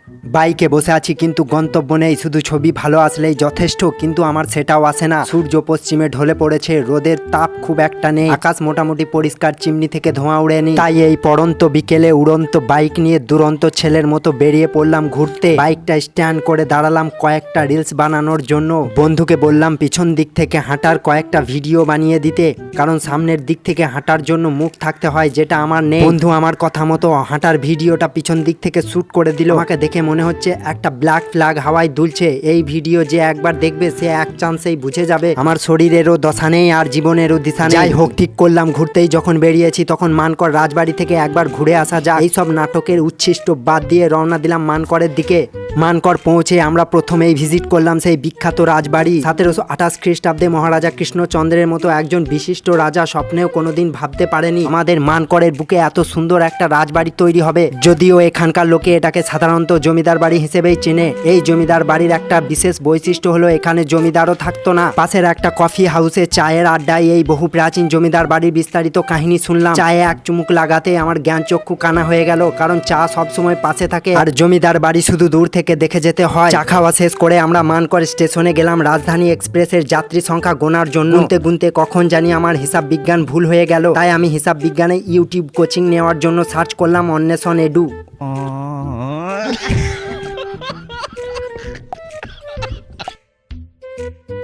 বাইকে বসে আছি কিন্তু গন্তব্য নেই, শুধু ছবি ভালো আসলেই যথেষ্ট, কিন্তু আমার সেটাও আসে না। সূর্য পশ্চিমে ঢলে পড়েছে, রোদের তাপ খুব একটা নেই, আকাশ মোটামুটি পরিষ্কার, চিমনি থেকে ধোঁয়া উড়েনি। তাই এই পড়ন্ত বিকেলে উড়ন্ত বাইক নিয়ে দুরন্ত ছেলের মতো বেরিয়ে পড়লাম ঘুরতে। বাইকটা স্ট্যান্ড করে দাঁড়ালাম কয়েকটা রিলস বানানোর জন্য। বন্ধুকে বললাম পিছন দিক থেকে হাঁটার কয়েকটা ভিডিও বানিয়ে দিতে, কারণ সামনের দিক থেকে হাঁটার জন্য মুখ থাকতে হয়, যেটা আমার নেই। বন্ধু আমার কথা মতো হাঁটার ভিডিওটা পিছন দিক থেকে শুট করে দিল। আমাকে দেখে মনে হচ্ছে একটা ব্ল্যাক ফ্ল্যাগ হাওয়ায় দুলছে। এই ভিডিও যে একবার দেখবে সে এক চান্সেই বুঝে যাবে আমার শরীরেরও দশা নেই আর জীবনেরও দিশা নেই। যাই হোক, ঠিক করলাম ঘুরতেই যখন বেরিয়েছি তখন মানকর রাজবাড়ি থেকে একবার ঘুরে আসা যাক। এইসব নাটকের উচ্ছিষ্ট বাদ দিয়ে রওনা দিলাম মানকরের দিকে। মানকর পৌঁছে আমরা প্রথমেই ভিজিট করলাম সেই বিখ্যাত রাজবাড়ি। 1728 খ্রিস্টাব্দে মহারাজা কৃষ্ণচন্দ্রের মতো একজন বিশিষ্ট রাজা স্বপ্নেও কোনোদিন ভাবতে পারেনি আমাদের মানকরের বুকে এত সুন্দর একটা রাজবাড়ি তৈরি হবে। যদিও এখানকার লোকে এটাকে সাধারণত জমিদার বাড়ি হিসেবেই চেনে। এই জমিদার বাড়ির একটা বিশেষ বৈশিষ্ট্য হলো এখানে জমিদারও থাকতো না। পাশের একটা কফি হাউসে চায়ের আড্ডায় এই বহু প্রাচীন জমিদার বাড়ির বিস্তারিত কাহিনী শুনলাম। চায়ে এক চুমুক লাগাতে আমার জ্ঞান চক্ষু কানা হয়ে গেল, কারণ চা সবসময় পাশে থাকে আর জমিদার বাড়ি শুধু দূর থেকে দেখে যেতে হয়। চা খাওয়া শেষ করে আমরা মানকর স্টেশনে গেলাম রাজধানী এক্সপ্রেসের যাত্রী সংখ্যা গোনার জন্য। গুনতে গুনতে কখন জানি আমার হিসাব বিজ্ঞান ভুল হয়ে গেল, তাই আমি হিসাব বিজ্ঞানে ইউটিউব কোচিং নেওয়ার জন্য সার্চ করলাম অন্বেষণ এডু।